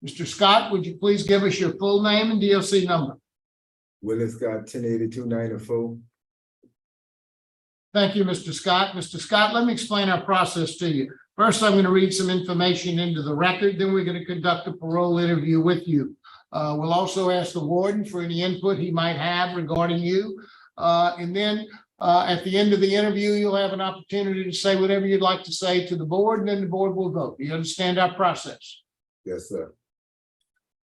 Mr. Scott, would you please give us your full name and DOC number? Willie Scott 108294. Thank you, Mr. Scott. Mr. Scott, let me explain our process to you. First, I'm going to read some information into the record. Then we're going to conduct a parole interview with you. We'll also ask the warden for any input he might have regarding you. And then at the end of the interview, you'll have an opportunity to say whatever you'd like to say to the board, and then the board will vote. You understand our process? Yes, sir.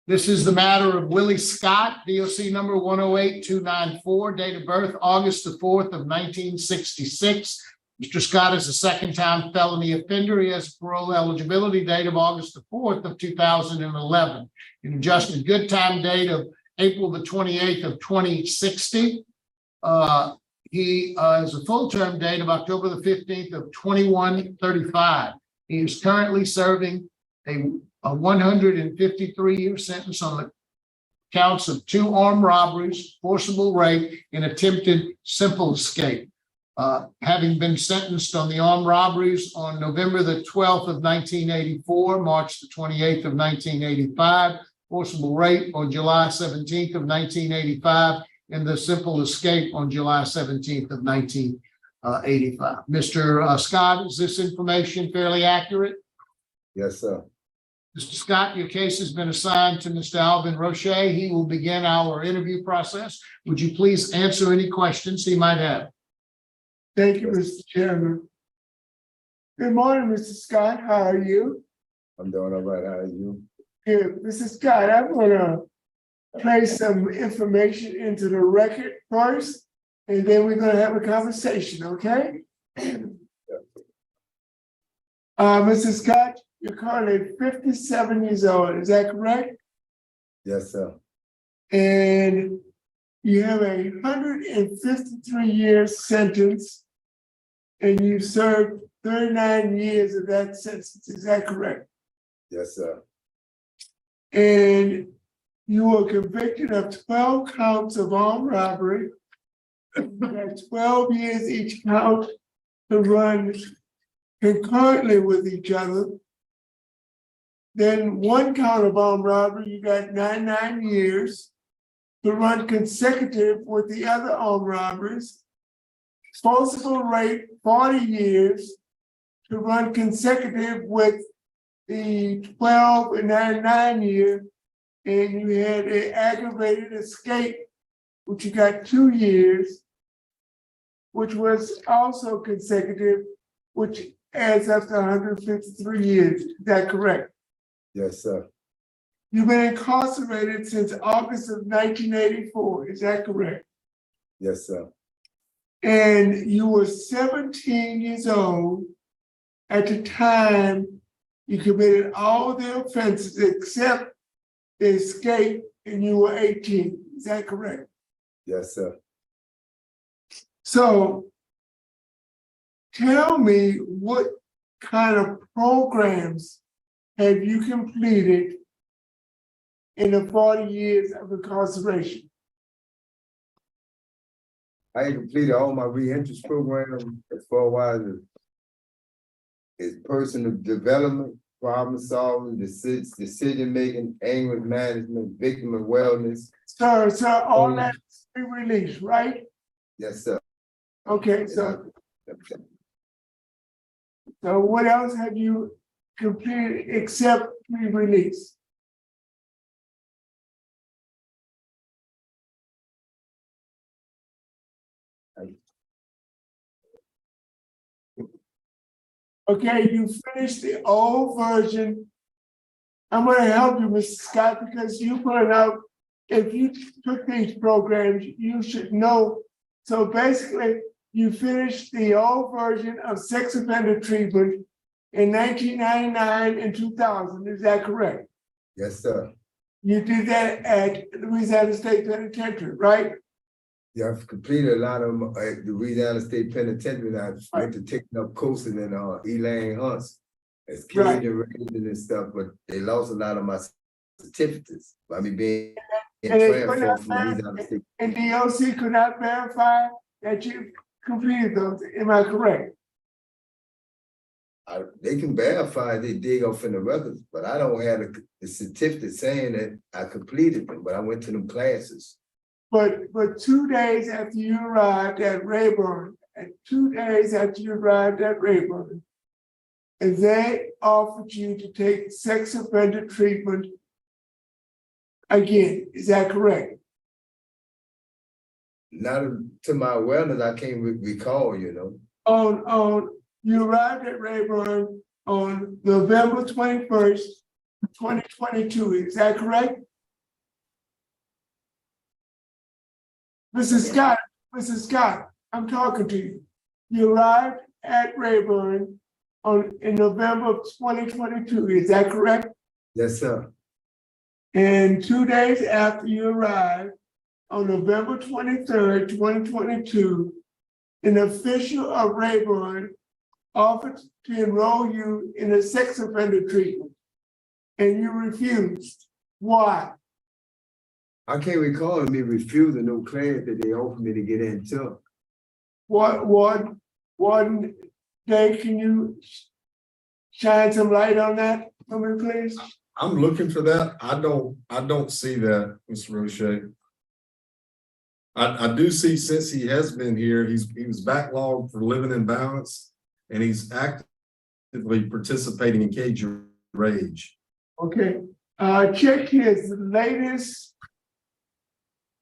This is the matter of Willie Scott, DOC number 108294, date of birth August the 4th of 1966. Mr. Scott is a second-time felony offender. He has a parole eligibility date of August the 4th of 2011. An adjusted good time date of April the 28th of 2060. He has a full-term date of October the 15th of 2135. He is currently serving a 153-year sentence on the counts of 2 armed robberies, forcible rape, and attempted simple escape. Having been sentenced on the armed robberies on November the 12th of 1984, March the 28th of 1985, forcible rape on July 17th of 1985, and the simple escape on July 17th of 1985. Mr. Scott, is this information fairly accurate? Yes, sir. Mr. Scott, your case has been assigned to Mr. Alvin Roche. He will begin our interview process. Would you please answer any questions he might have? Thank you, Mr. Chairman. Good morning, Mr. Scott. How are you? I'm doing all right. How are you? Good. Mr. Scott, I'm gonna place some information into the record first, and then we're gonna have a conversation, okay? Mr. Scott, you're currently 57 years old, is that correct? Yes, sir. And you have a 153-year sentence, and you served 39 years of that sentence, is that correct? Yes, sir. And you were convicted of 12 counts of armed robbery. That's 12 years each count to run concurrently with each other. Then 1 count of armed robbery, you got 99 years to run consecutive with the other armed robberies. Forcible rape, 40 years to run consecutive with the 12 and 99 year. And you had an aggravated escape, which you got 2 years, which was also consecutive, which adds up to 153 years. Is that correct? Yes, sir. You've been incarcerated since August of 1984. Is that correct? Yes, sir. And you were 17 years old at the time you committed all the offenses except the escape, and you were 18. Is that correct? Yes, sir. So tell me, what kind of programs have you completed in the 40 years of incarceration? I had completed all my re-interest program as far as personal development, problem solving, decision making, anger management, victim awareness. Sir, all that is pre-release, right? Yes, sir. Okay, so what else have you completed except pre-release? Okay, you finished the old version. I'm going to help you, Mr. Scott, because you pointed out if you took these programs, you should know. So basically, you finished the old version of sex offender treatment in 1999 and 2000. Is that correct? Yes, sir. You did that at Louisiana State Penitentiary, right? Yeah, I've completed a lot of them at the Louisiana State Penitentiary. I went to taking up coasting and Elaine Hunts as Cajun raisins and stuff, but they lost a lot of my certificates by me being transferred from Louisiana State. And DOC could not verify that you completed those. Am I correct? they can verify they dig off in the records, but I don't have the certificate saying that I completed them, but I went to them classes. But 2 days after you arrived at Rayburn, and 2 days after you arrived at Rayburn, and they offered you to take sex offender treatment again, is that correct? Not to my awareness, I can't recall, you know. You arrived at Rayburn on November 21st, 2022, is that correct? Mrs. Scott, I'm talking to you. You arrived at Rayburn in November of 2022, is that correct? Yes, sir. And 2 days after you arrived, on November 23rd, 2022, an official of Rayburn offered to enroll you in a sex offender treatment, and you refused. Why? I can't recall me refusing no class that they offered me to get into. One day, can you shine some light on that for me, please? I'm looking for that. I don't see that, Mr. Roche. I do see, since he has been here, he was backlogged for living in balance, and he's actively participating in Cage Your Rage. Okay, check his latest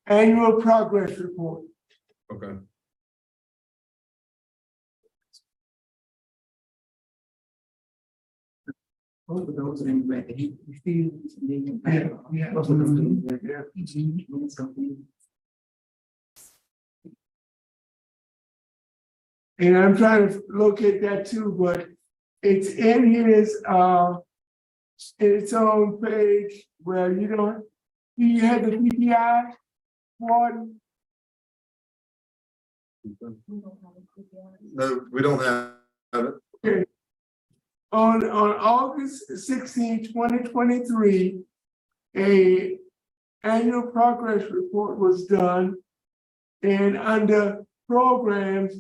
annual progress report. Okay. Both of those are in red. He refused. And I'm trying to locate that too, but it's in his its own page where you had the PPI one. No, we don't have it. Okay. On August 16, 2023, a annual progress report was done, and under programs,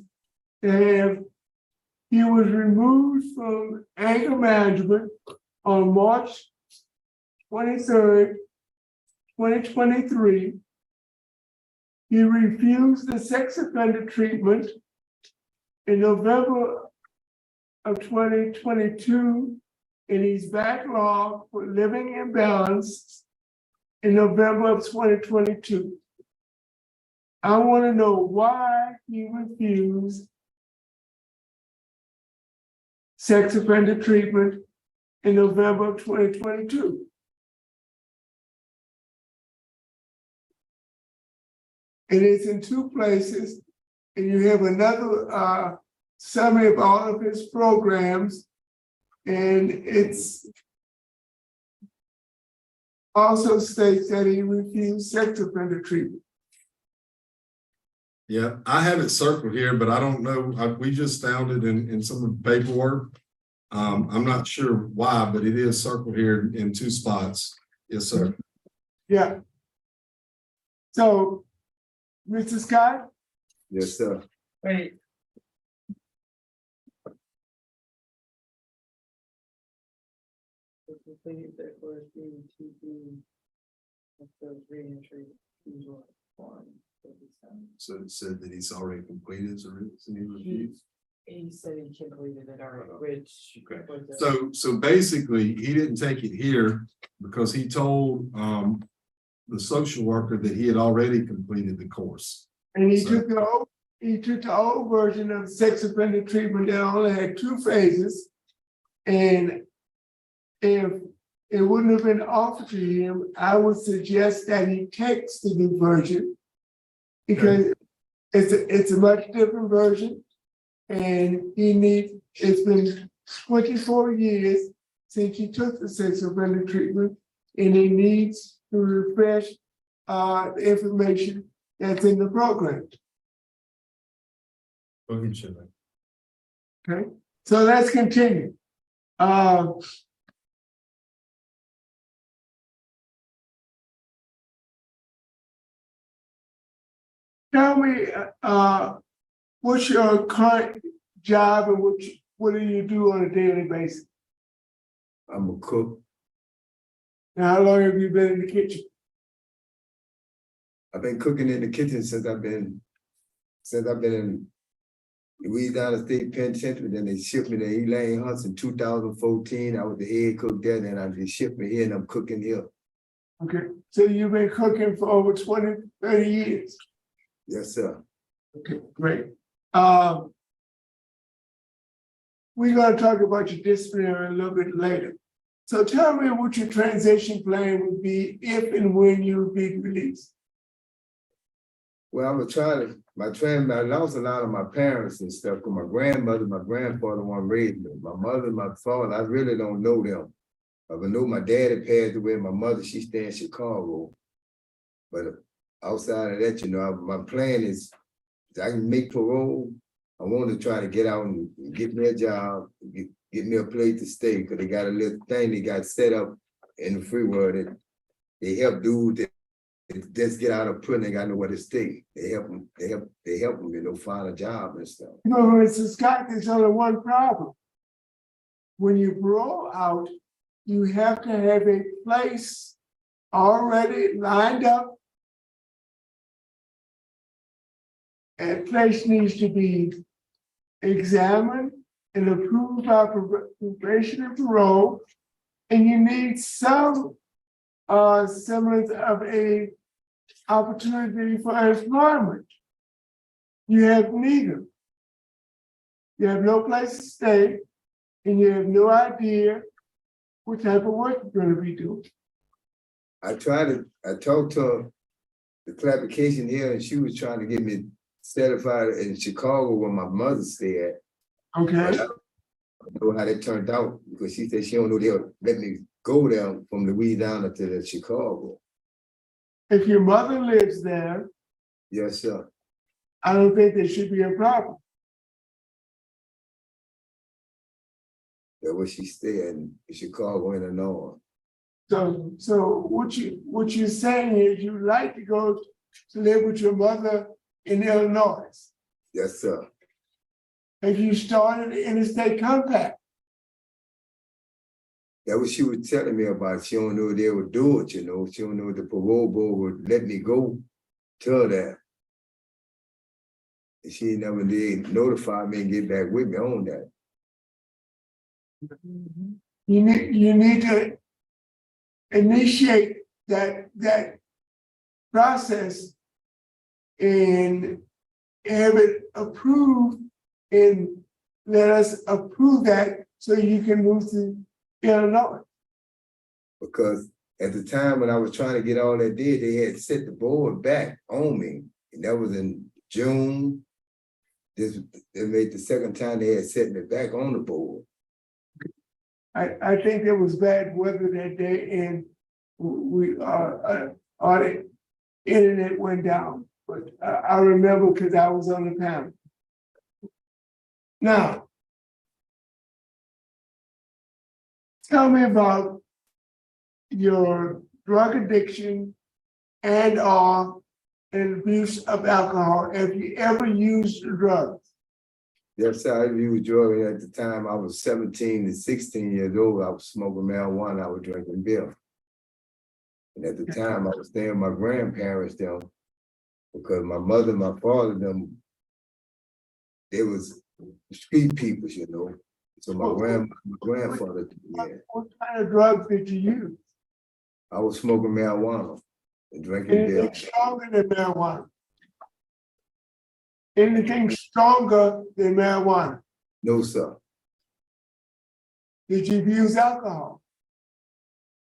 he was removed from anger management on March 23rd, 2023. He refused the sex offender treatment in November of 2022, and he's backlogged for living in balance in November of 2022. I want to know why he refused sex offender treatment in November of 2022. And it's in two places, and you have another summary of all of his programs, and it's also states that he refused sex offender treatment. Yeah, I have it circled here, but I don't know. We just found it in some of the paperwork. I'm not sure why, but it is circled here in two spots. Yes, sir. Yeah. So, Mr. Scott? Yes, sir. Wait. Completed their first TP of the reentry form. So it said that he's already completed, so he refused. He said he completed it already, which. Okay. was So basically, he didn't take it here because he told the social worker that he had already completed the course. And he took the old version of sex offender treatment that only had 2 phases. And if it wouldn't have been offered to him, I would suggest that he takes the new version, because it's a much different version, and it's been 24 years since he took the sex offender treatment, and he needs to refresh the information that's in the program. Okay, so let's continue. Tell me, what's your current job and what do you do on a daily basis? I'm a cook. And how long have you been in the kitchen? I've been cooking in the kitchen since I've been in Louisiana State Penitentiary. Then they shipped me to Elaine Hunts in 2014. I was the head cook there. Then I just shipped me here and I'm cooking here. Okay, so you've been cooking for over 20, 30 years. Yes, sir. Okay, great. We're gonna talk about your disciplinary a little bit later. So tell me what your transition plan would be if and when you would be released. Well, I was trying to, I lost a lot of my parents and stuff, because my grandmother, my grandfather one raised me. My mother, my father, I really don't know them. I know my daddy passed away, my mother, she stay in Chicago. But outside of that, my plan is, if I can make parole, I want to try to get out and get me a job, get me a place to stay, because they got a little thing they got set up in the free world that they help dudes that just get out of prison, they got nowhere to stay. They help them, find a job and stuff. You know, Mr. Scott, there's only one problem. When you parole out, you have to have a place already lined up. That place needs to be examined and approved by probation and parole, and you need some semblance of a opportunity for employment. You have neither. You have no place to stay, and you have no idea what type of work you're going to be doing. I talked to the clarification here, and she was trying to get me certified in Chicago where my mother stayed at. Okay. I don't know how that turned out, because she said she don't know they'll let me go there from Louisiana to Chicago. If your mother lives there, Yes, sir. I don't think there should be a problem. That's where she stayed in Chicago, Illinois. So what you're saying is you'd like to go to live with your mother in Illinois. Yes, sir. Have you started the interstate compact? That's what she was telling me about. She don't know they would do it, She don't know the parole board would let me go to that. And she never did notify me and get back with me on that. You need to initiate that process and have it approved, and let us approve that so you can move to Illinois. Because at the time when I was trying to get all that did, they had set the board back on me. And that was in June. They made the second time they had set me back on the board. I think there was bad weather that day, and the internet went down. But I remember because I was on the panel. Now, tell me about your drug addiction and abuse of alcohol. Have you ever used drugs? Yes, sir. I used drugs at the time. I was 17 to 16 years old. I was smoking marijuana. I was drinking beer. And at the time, I was staying with my grandparents them, because my mother and my father them, they was street people, So my grandfather, yeah. What kind of drugs did you use? I was smoking marijuana and drinking beer. Anything stronger than marijuana? Anything stronger than marijuana? No, sir. Did you use alcohol?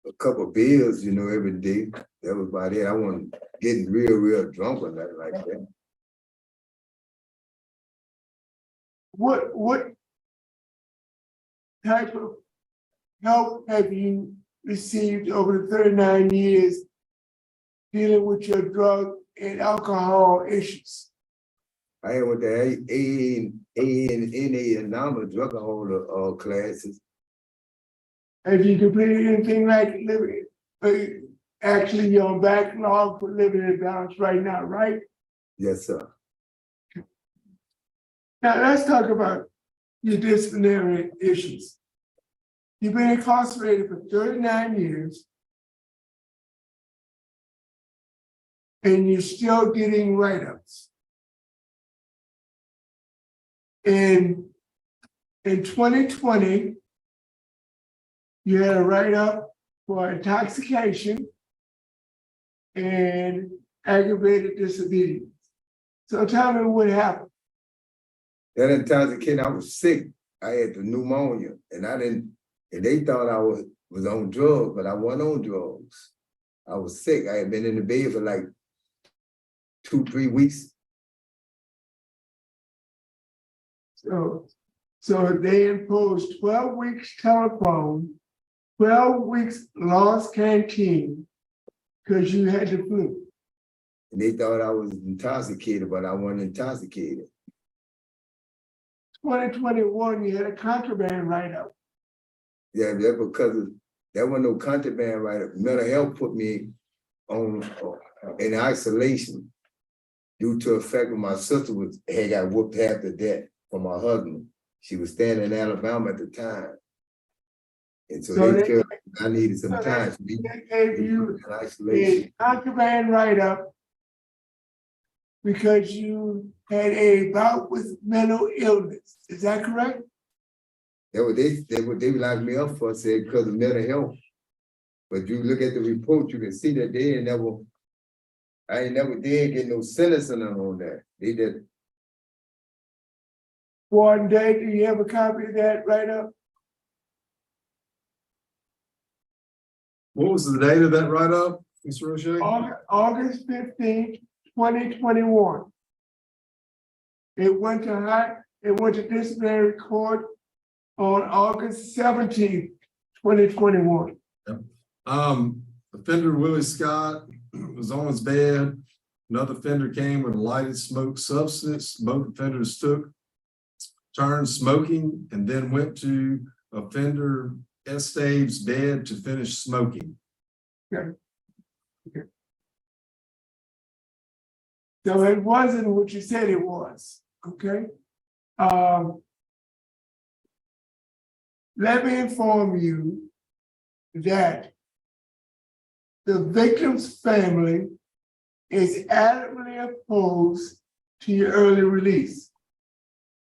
A couple of beers, every day. That was about it. I wasn't getting real drunk or nothing like that. What type of help have you received over the 39 years dealing with your drug and alcohol issues? I went to AA and NA and NAMA drug holder classes. Have you completed anything like living? Actually, you're on backlog for living in balance right now, right? Yes, sir. Now let's talk about your disciplinary issues. You've been incarcerated for 39 years. And you're still getting write-ups. In 2020, you had a write-up for intoxication and aggravated disobedience. So tell me what happened. That intoxicated, I was sick. I had the pneumonia, and they thought I was on drugs, but I wasn't on drugs. I was sick. I had been in the bed for like 2-3 weeks. So they imposed 12 weeks telephone, 12 weeks lost canteen, because you had the flu. And they thought I was intoxicated, but I wasn't intoxicated. 2021, you had a contraband write-up. Yeah, that's because there wasn't no contraband write-up. Mental health put me on in isolation due to the fact that my sister had got whooped half to death from my husband. She was staying in Alabama at the time. And so they felt I needed some time. So they gave you in isolation. a contraband write-up because you had a bout with mental illness. Is that correct? That what they locked me up for, said because of mental health. But you look at the report, you can see that I ain't never did get no sentencing on that. They did. One day, do you have a copy of that write-up? What was the date of that write-up, Mr. Roche? August 15th, 2021. It went to disciplinary court on August 17th, 2021. Offender Willie Scott was on his bed. Another offender came with a lighted smoke substance. Both offenders turned smoking and then went to offender Estave's bed to finish smoking. Okay. So it wasn't what you said it was, okay? Let me inform you that the victim's family is adamantly opposed to your early release.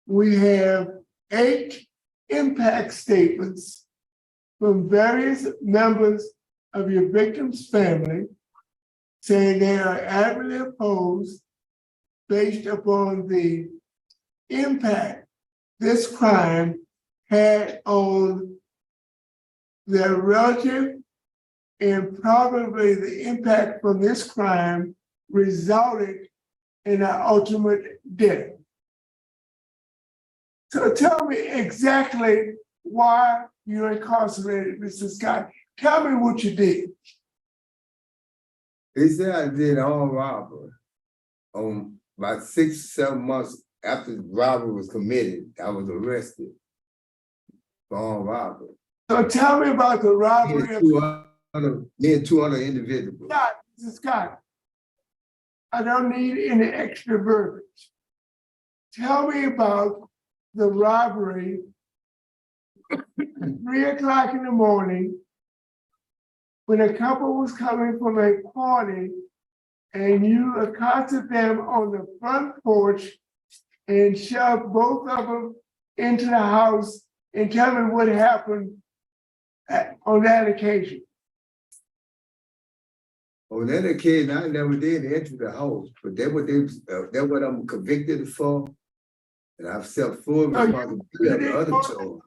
We have 8 impact statements from various members of your victim's family saying they are adamantly opposed based upon the impact this crime had on their relative, and probably the impact from this crime resulted in an ultimate death. So tell me exactly why you're incarcerated, Mr. Scott. Tell me what you did. They said I did armed robbery. About 6-7 months after the robbery was committed, I was arrested for armed robbery. So tell me about the robbery Me and 2 other individuals. Scott, Mr. Scott. I don't need any extra verbiage. Tell me about the robbery at 3 o'clock in the morning when a couple was coming from a party and you accosted them on the front porch and shoved both of them into the house, and tell me what happened on that occasion. On that occasion, I never did enter the house, but that's what I'm convicted for. And I've accept full responsibility of the other charge.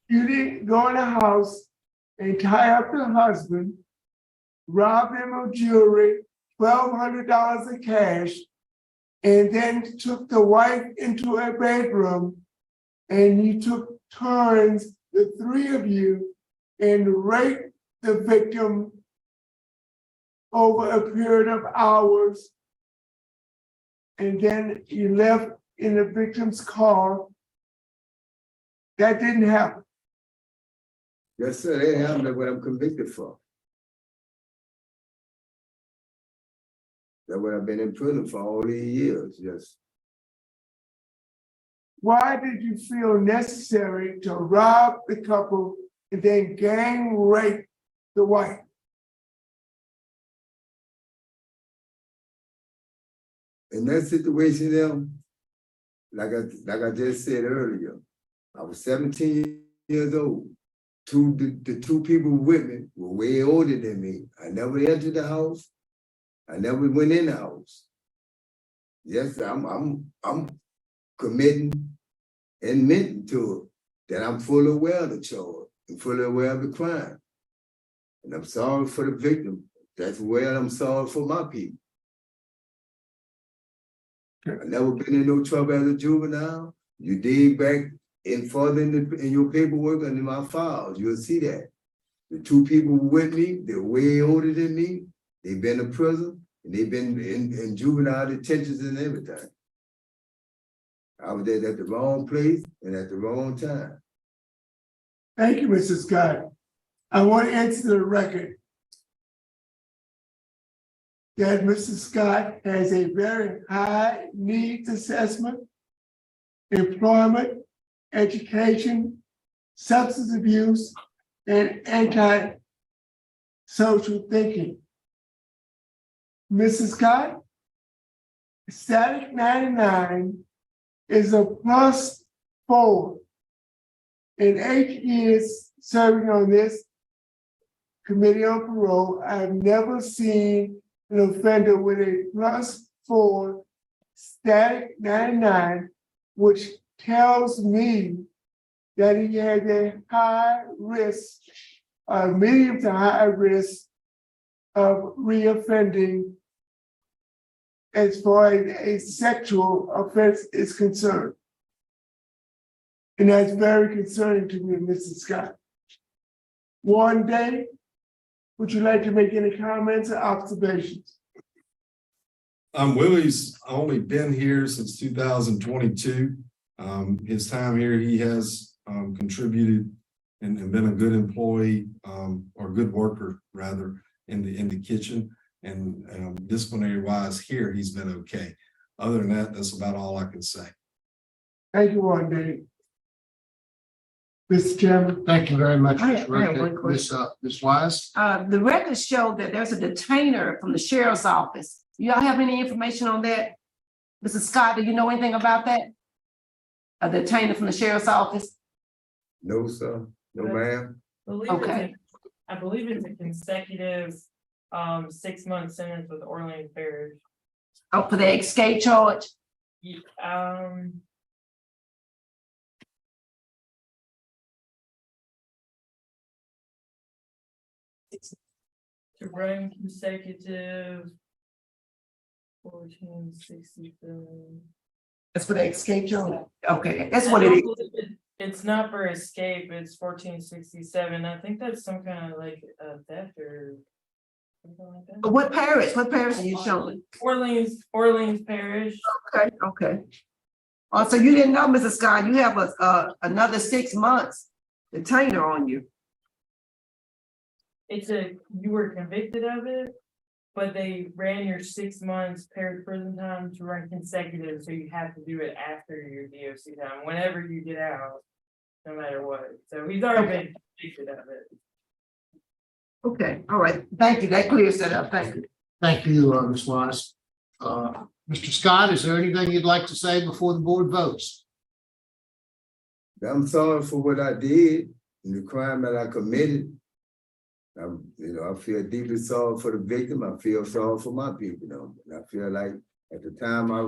You didn't go in the house and tie up the husband, rob him of jewelry, $1,200 of cash, and then took the wife into a bedroom and you took turns, the 3 of you, and raped the victim over a period of hours. And then you left in the victim's car. That didn't happen. Yes, sir, that happened. That's what I'm convicted for. That's what I've been in prison for all these years, yes. why did you feel necessary to rob the couple and then gang rape the wife? In that situation, like I just said earlier, I was 17 years old. The two people with me were way older than me. I never entered the house. I never went in the house. Yes, I'm committing and admitting to it that I'm fully aware of the charge and fully aware of the crime. And I'm sorry for the victim. That's where I'm sorry for my people. I never been in no trouble as a juvenile. You dig back in further in your paperwork and in my files, you'll see that. The two people with me, they're way older than me. They've been in prison and they've been in juvenile detentions and everything. I was there at the wrong place and at the wrong time. Thank you, Mr. Scott. I want to answer the record that Mr. Scott has a very high needs assessment, employment, education, substance abuse, and anti-social thinking. Mrs. Scott, static 99 is a +4. In 8 years serving on this committee on parole, I've never seen an offender with a +4 static 99, which tells me that he has a high risk, medium to high risk of reoffending as far as a sexual offense is concerned. And that's very concerning to me, Mrs. Scott. One day, would you like to make any comments or observations? Willie's only been here since 2022. His time here, he has contributed and been a good employee or good worker rather in the kitchen, and disciplinary wise here, he's been okay. Other than that, that's about all I can say. Thank you, one day. Mr. Chairman. Thank you very much, I Ms. have Roche. one question. Ms. Wise. The records show that there's a detainer from the sheriff's office. Y'all have any information on that? Mrs. Scott, do you know anything about that? A detainer from the sheriff's office? No, sir. No, ma'am. Okay. I believe it's a consecutive 6-month sentence with Orleans Parish. Oh, for the escape charge? To run consecutive 1467. That's for the escape charge? Okay, that's what it is. It's not for escape, it's 1467. I think that's some kind of like theft or something like that. What parish are you showing? Orleans Parish. Okay, okay. Oh, so you didn't know, Mrs. Scott, you have another 6 months detainer on you. You were convicted of it, but they ran your 6 months paired prison time to run consecutive, so you have to do it after your DOC time, whenever you get out, no matter what. So he's already been convicted of it. Okay, all right, thank you, that clears that up, thank you. Thank you, Ms. Wise. Mr. Scott, is there anything you'd like to say before the board votes? I'm sorry for what I did and the crime that I committed. I feel deeply sorry for the victim. I feel sorry for my people, And I feel like at the time, I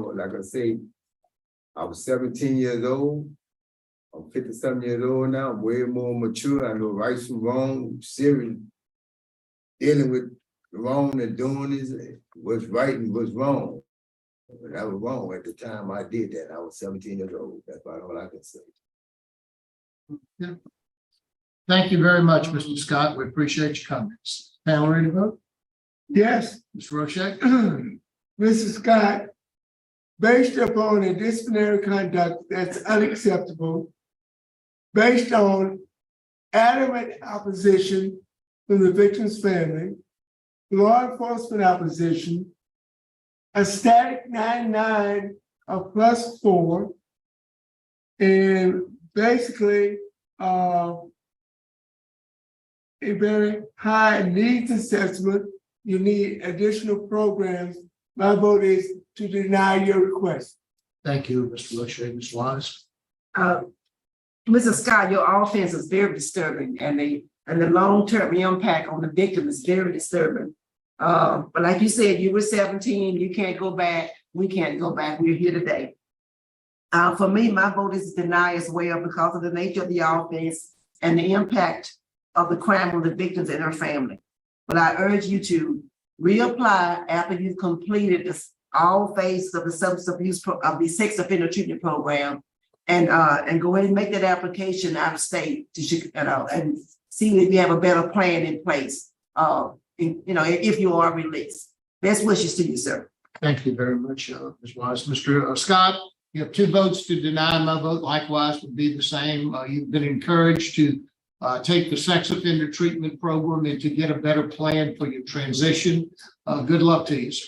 was 17 years old. I'm 57 years old now. I'm way more mature. I know right from wrong, serious, dealing with wrong and doing is what's right and what's wrong. But I was wrong at the time I did that. I was 17 years old. That's about all I can say. Yeah. Thank you very much, Mr. Scott. We appreciate your comments. Panel ready to vote? Yes. Ms. Roche? Mrs. Scott, based upon a disciplinary conduct that's unacceptable, based on adamant opposition from the victim's family, law enforcement opposition, a static 99 of +4, And basically, a very high needs assessment, you need additional programs. My vote is to deny your request. Thank you, Mr. Wiltshire. Ms. Wise. Mrs. Scott, your offense is very disturbing and the long-term impact on the victim is very disturbing. But like you said, you were 17, you can't go back, we can't go back, we're here today. For me, my vote is deny as well because of the nature of the offense and the impact of the crime on the victims and their family. But I urge you to reapply after you've completed all phases of the substance abuse of the sex offender treatment program, and go ahead and make that application out of state to and see if you have a better plan in place. If you are released. Best wishes to you, sir. Thank you very much, Ms. Wise. Mr. Scott, you have 2 votes to deny. My vote likewise would be the same. You've been encouraged to take the sex offender treatment program and to get a better plan for your transition. Good luck to you, sir.